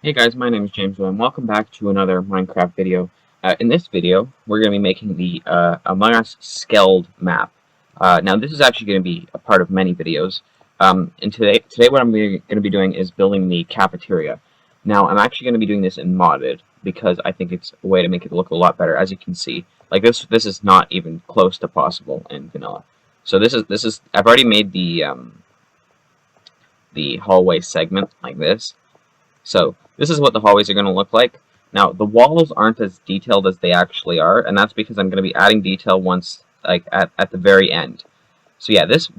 Hey guys, my name is James and welcome back to another Minecraft video. In this video, we're going to be making the Among Us Skeld map. Now this is actually going to be a part of many videos. And today what I'm going to be doing is building the cafeteria. Now I'm actually going to be doing this in modded because I think it's a way to make it look a lot better. As you can see, like this is not even close to possible in vanilla. So this is I've already made the hallway segment like this. So this is what the hallways are going to look like. Now the walls aren't as detailed as they actually are, and that's because I'm going to be adding detail once, like at the very end. So yeah, this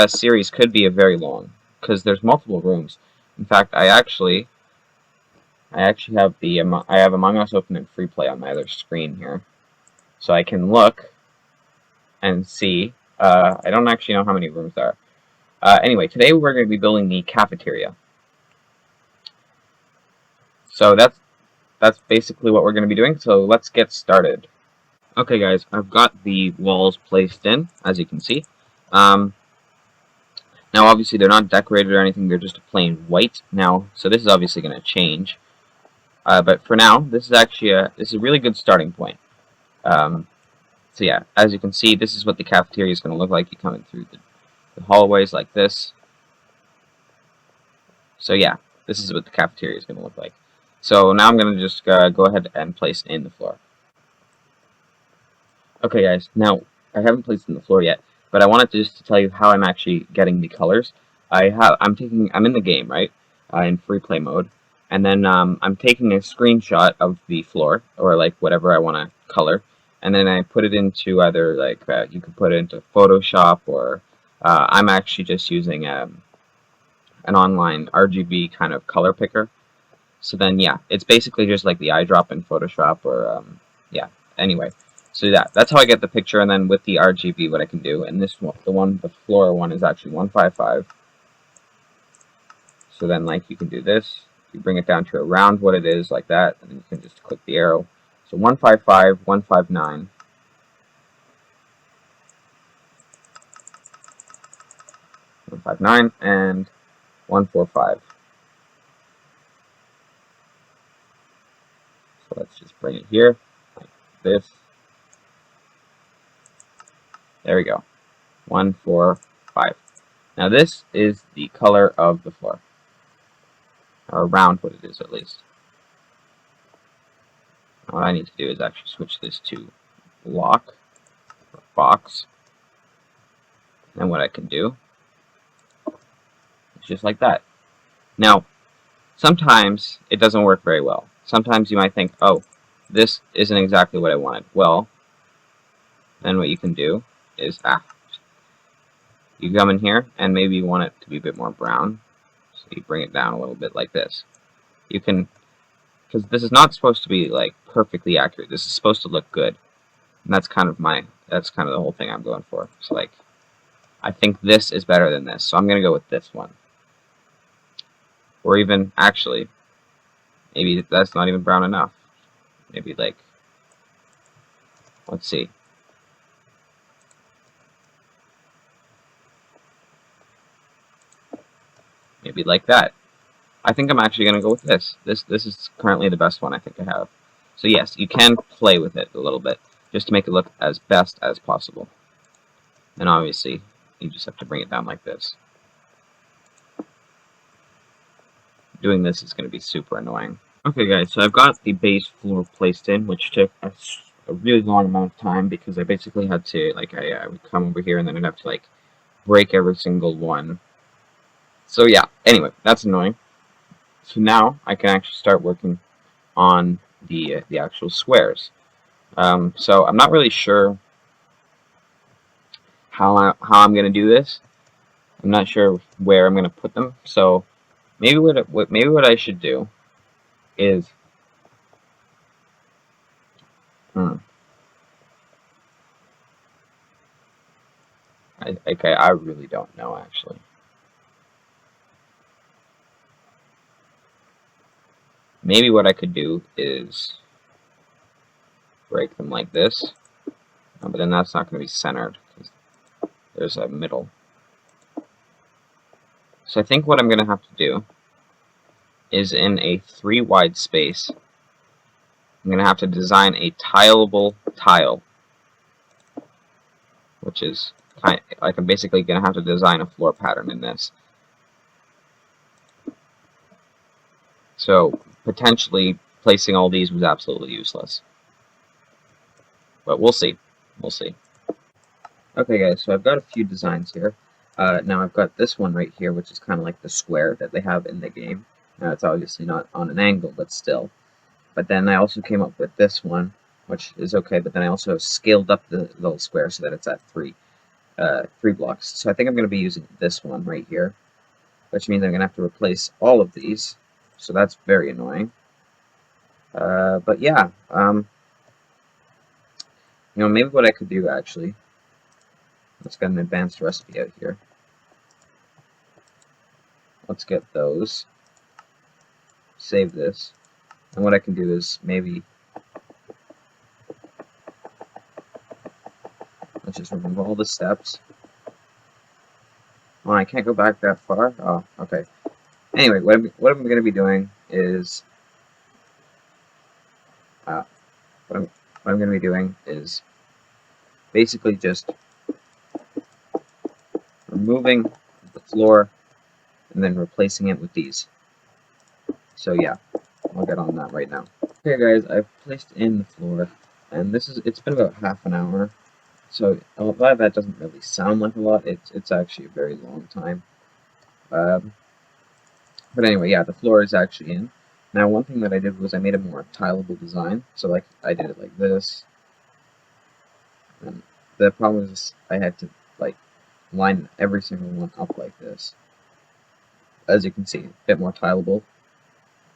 series could be a very long because there's multiple rooms. In fact, I actually have I have Among Us open in free play on my other screen here, so I can look and see. I don't actually know how many rooms there are. Anyway, today we're going to be building the cafeteria. So that's basically what we're going to be doing, so let's get started. Okay guys, I've got the walls placed in, as you can see. Now obviously they're not decorated or anything, they're just plain white now, so this is obviously going to change. But for now, this is actually a really good starting point. So yeah, as you can see, this is what the cafeteria is going to look like. You come in through the hallways like this. So yeah, this is what the cafeteria is going to look like. So now I'm going to just go ahead and place in the floor. Okay guys, now I haven't placed in the floor yet, but I wanted to just to tell you how I'm actually getting the colors. I'm in the game, right? In free play mode. And then I'm taking a screenshot of the floor, or like whatever I want to color, and then I put it into either like you could put it into Photoshop, or I'm actually just using an online RGB kind of color picker. So then yeah, it's basically just like the eyedrop in Photoshop, or yeah. Anyway, so that's how I get the picture, and then with the RGB, what I can do, and this one, the floor one is actually 155. So then like you can do this. You bring it down to around what it is, like that, and then you can just click the arrow. So 155, 159, 159, and 145. So let's just bring it here, like this. There we go. 145. Now this is the color of the floor, or around what it is at least. Now what I need to do is actually switch this to block, or box. And what I can do is just like that. Now, sometimes it doesn't work very well. Sometimes you might think, oh, this isn't exactly what I wanted. Well, then what you can do is, you come in here, and maybe you want it to be a bit more brown. So you bring it down a little bit like this. You can, because this is not supposed to be like perfectly accurate. This is supposed to look good. And that's kind of the whole thing I'm going for. So like, I think this is better than this, so I'm going to go with this one. Or even, actually, maybe that's not even brown enough. Maybe like, let's see. Maybe like that. I think I'm actually going to go with this. This is currently the best one I think I have. So yes, you can play with it a little bit, just to make it look as best as possible. And obviously, you just have to bring it down like this. Doing this is going to be super annoying. Okay guys, so I've got the base floor placed in, which took a really long amount of time because I basically had to, like, I would come over here and then I'd have to, like, break every single one. So yeah, anyway, that's annoying. So now I can actually start working on the actual squares. So I'm not really sure how I'm going to do this. I'm not sure where I'm going to put them. So maybe what I should do is I really don't know actually. Maybe what I could do is break them like this, but then that's not going to be centered because there's a middle. So I think what I'm going to have to do is in a 3 wide space. I'm going to have to design a tileable tile, which is kind of, like, I'm basically going to have to design a floor pattern in this. So potentially placing all these was absolutely useless. But we'll see. We'll see. Okay guys, so I've got a few designs here. Now I've got this one right here, which is kind of like the square that they have in the game. Now it's obviously not on an angle, but still. But then I also came up with this one, which is okay, but then I also scaled up the little square so that it's at three blocks. So I think I'm going to be using this one right here, which means I'm going to have to replace all of these. So that's very annoying. But yeah, maybe what I could do actually, let's get an advanced recipe out here. Let's get those. Save this. And what I can do is maybe, let's just remove all the steps. Oh, I can't go back that far? Oh, okay. Anyway, what I'm going to be doing is, basically just removing the floor and then replacing it with these. So yeah, I'll get on that right now. Okay guys, I've placed in the floor, and it's been about half an hour. So a lot of that doesn't really sound like a lot. It's actually a very long time. But anyway, yeah, the floor is actually in. Now, one thing that I did was I made a more tileable design. So like I did it like this. And the problem is I had to like line every single one up like this. As you can see, a bit more tileable,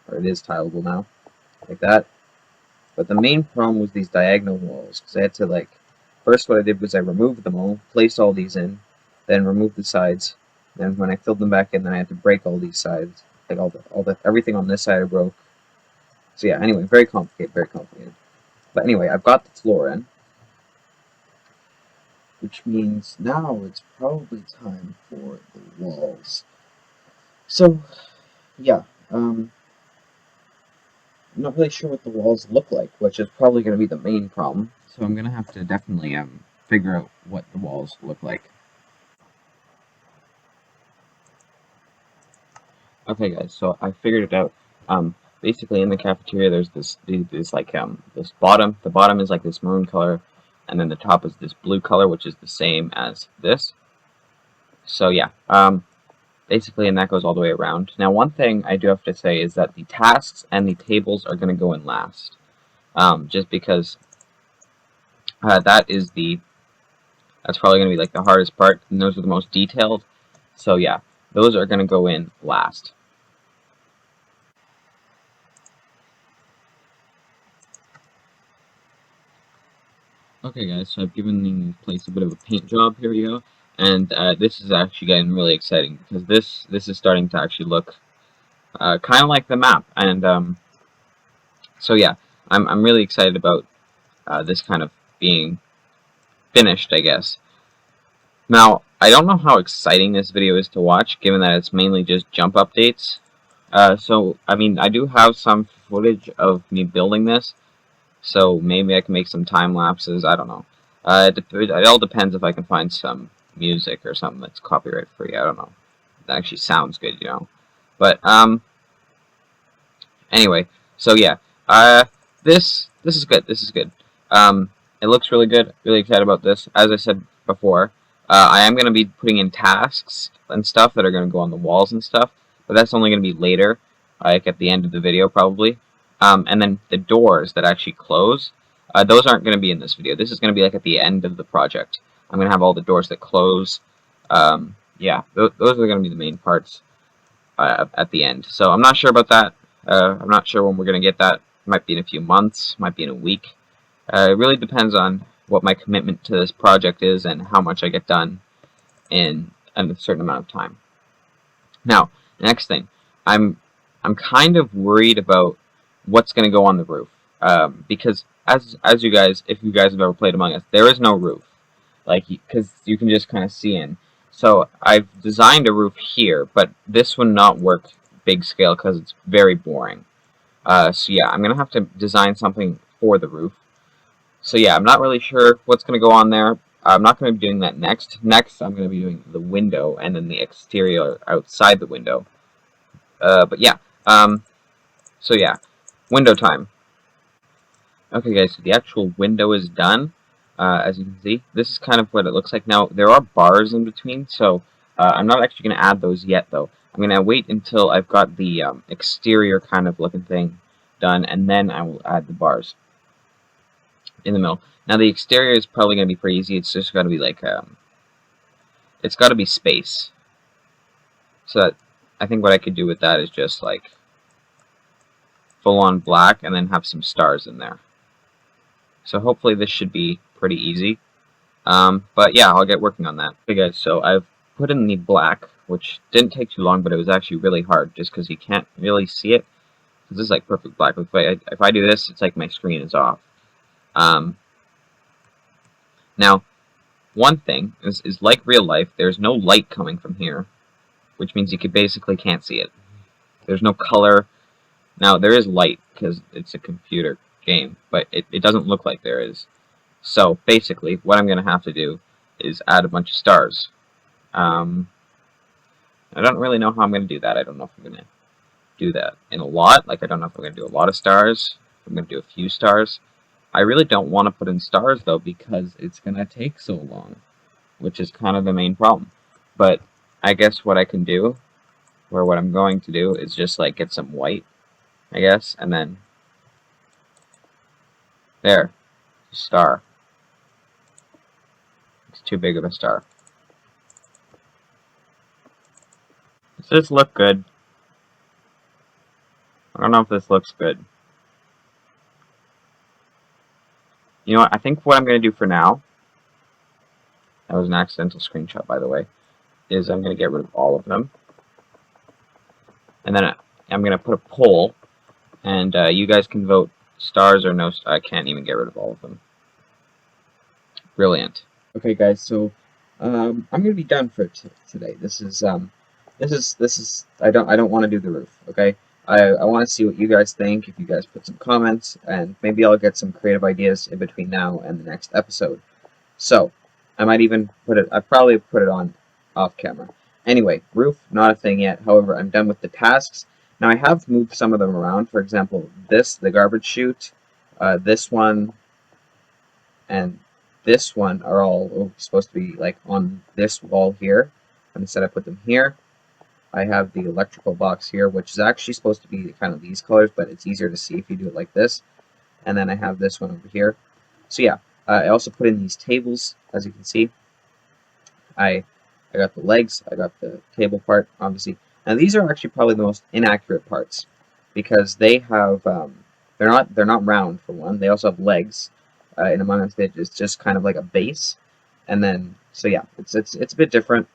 or it is tileable now, like that. But the main problem was these diagonal walls, because I had to first what I did was I removed them all, placed all these in, then removed the sides. Then when I filled them back in, then I had to break all these sides, like everything on this side I broke. So yeah, anyway, very complicated, very complicated. But anyway, I've got the floor in, which means now it's probably time for the walls. So yeah, I'm not really sure what the walls look like, which is probably going to be the main problem. So I'm going to have to definitely figure out what the walls look like. Okay guys, so I figured it out. Basically in the cafeteria there's this bottom. The bottom is like this maroon color, and then the top is this blue color, which is the same as this. So yeah, basically, and that goes all the way around. Now, one thing I do have to say is that the tasks and the tables are going to go in last, just because that's probably going to be like the hardest part, and those are the most detailed. So yeah, those are going to go in last. Okay guys, so I've given the place a bit of a paint job, here we go, and this is actually getting really exciting, because this is starting to actually look kind of like the map, and so yeah, I'm really excited about this kind of being finished, I guess. Now, I don't know how exciting this video is to watch, given that it's mainly just jump updates. So, I mean, I do have some footage of me building this, so maybe I can make some time lapses, I don't know. It all depends if I can find some music or something that's copyright free, I don't know. That actually sounds good, you know. But, anyway, so yeah, this is good, this is good. It looks really good, really excited about this. As I said before, I am going to be putting in tasks and stuff that are going to go on the walls and stuff, but that's only going to be later, like at the end of the video probably. And then the doors that actually close, those aren't going to be in this video. This is going to be like at the end of the project. I'm going to have all the doors that close. Yeah, those are going to be the main parts at the end. So I'm not sure about that. I'm not sure when we're going to get that. Might be in a few months, might be in a week. It really depends on what my commitment to this project is and how much I get done in a certain amount of time. Now, next thing, I'm kind of worried about what's going to go on the roof, because as you guys, if you guys have ever played Among Us, there is no roof, because you can just kind of see in. So I've designed a roof here, but this would not work big scale because it's very boring. So yeah, I'm going to have to design something for the roof. So yeah, I'm not really sure what's going to go on there. I'm not going to be doing that next. Next, I'm going to be doing the window and then the exterior outside the window. But yeah, so yeah, window time. Okay guys, so the actual window is done. As you can see, this is kind of what it looks like. Now, there are bars in between, so I'm not actually going to add those yet, though. I'm going to wait until I've got the exterior kind of looking thing done, and then I will add the bars in the middle. Now, the exterior is probably going to be pretty easy. It's just got to be like, it's got to be space. So that, I think what I could do with that is just like full-on black and then have some stars in there. So hopefully this should be pretty easy. But yeah, I'll get working on that. Okay guys, so I've put in the black, which didn't take too long, but it was actually really hard just because you can't really see it. This is like perfect black. If I do this, it's like my screen is off. Now, one thing is like real life, there's no light coming from here, which means you basically can't see it. There's no color. Now, there is light because it's a computer game, but it doesn't look like there is. So, basically, what I'm going to have to do is add a bunch of stars. I don't really know how I'm going to do that. I don't know if I'm going to do that in a lot. Like, I don't know if I'm going to do a lot of stars. I'm going to do a few stars. I really don't want to put in stars, though, because it's going to take so long, which is kind of the main problem. But I guess what I can do, or what I'm going to do, is just, like, get some white, I guess, and then there, star. It's too big of a star. Does this look good? I don't know if this looks good. You know what? I think what I'm going to do for now, that was an accidental screenshot, by the way, is I'm going to get rid of all of them. And then I'm going to put a poll, and you guys can vote stars or no. I can't even get rid of all of them. Brilliant. Okay, guys. So I'm going to be done for today. This is I don't want to do the roof. Okay. I want to see what you guys think. If you guys put some comments, and maybe I'll get some creative ideas in between now and the next episode. So I might even put it. I probably put it on off camera. Anyway, roof not a thing yet. However, I'm done with the tasks. Now I have moved some of them around. For example, the garbage chute, this one, and this one are all supposed to be like on this wall here. And instead I put them here. I have the electrical box here, which is actually supposed to be kind of these colors, but it's easier to see if you do it like this. And then I have this one over here. So yeah, I also put in these tables, as you can see. I got the legs, I got the table part, obviously. Now these are actually probably the most inaccurate parts because they have they're not round for one. They also have legs. In Among Us, it's just kind of like a base, and then so yeah, it's a bit different.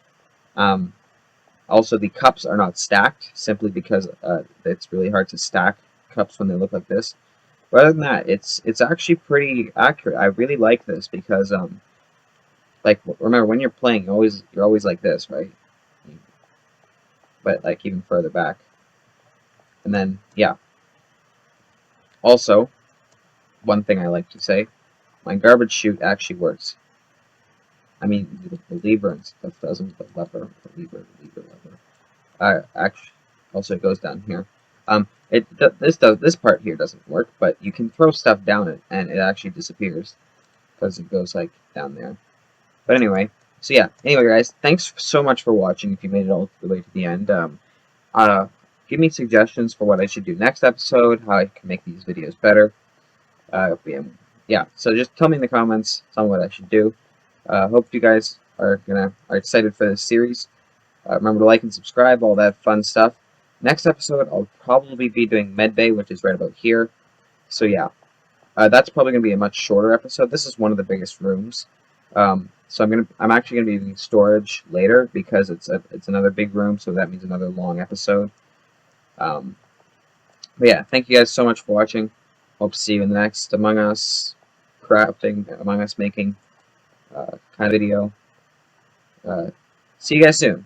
Also, the cups are not stacked simply because it's really hard to stack cups when they look like this. But other than that, it's actually pretty accurate. I really like this because like remember when you're playing, you're always like this, right? But like even further back. And then yeah. Also, one thing I like to say, my garbage chute actually works. I mean, the lever and stuff doesn't, but the lever. Actually, also it goes down here. This part here doesn't work, but you can throw stuff down it, and it actually disappears because it goes like down there. But anyway, so yeah. Anyway, guys, thanks so much for watching. If you made it all the way to the end, give me suggestions for what I should do next episode, how I can make these videos better. Yeah. So just tell me in the comments, tell me what I should do. Hope you guys are excited for this series. Remember to like and subscribe, all that fun stuff. Next episode, I'll probably be doing Medbay, which is right about here. So yeah, that's probably gonna be a much shorter episode. This is one of the biggest rooms. So I'm actually gonna be doing storage later because it's another big room, so that means another long episode. But yeah, thank you guys so much for watching. Hope to see you in the next Among Us crafting, Among Us making kind of video. See you guys soon.